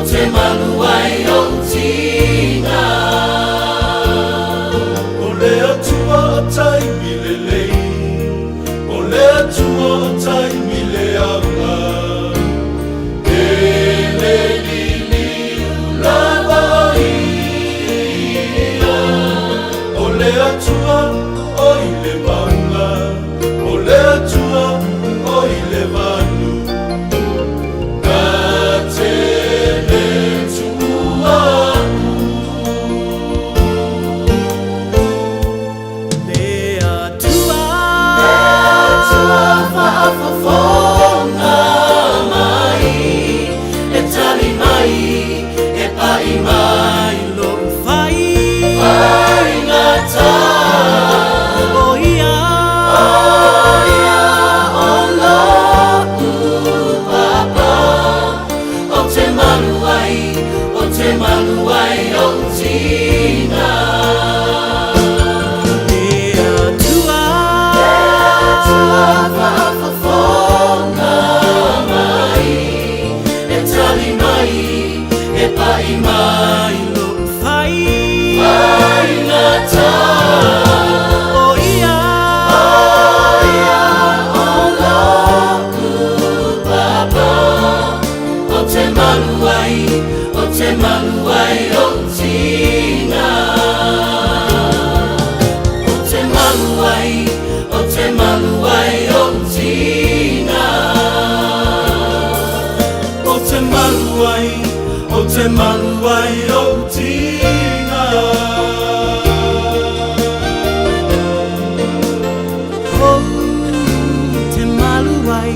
te maluai o tina. O le atua o taimi le lei, o le atua o taimi le anga. E le lili lava ia, o le atua o i le vanga, o le atua o i le vanu. Ka te le tua Atua Faafofoga Mai, e tali mai, e pai mai, lo fai pai ngata. o ia O loku papa, o te maluai o tina. Atua Faafofoga Mai, e tali mai, e pai mai, lo fai pai ngata. o ia O loku papa, o te maluai o tina. O te maluai o tina. o te maluai o tina. o te maluai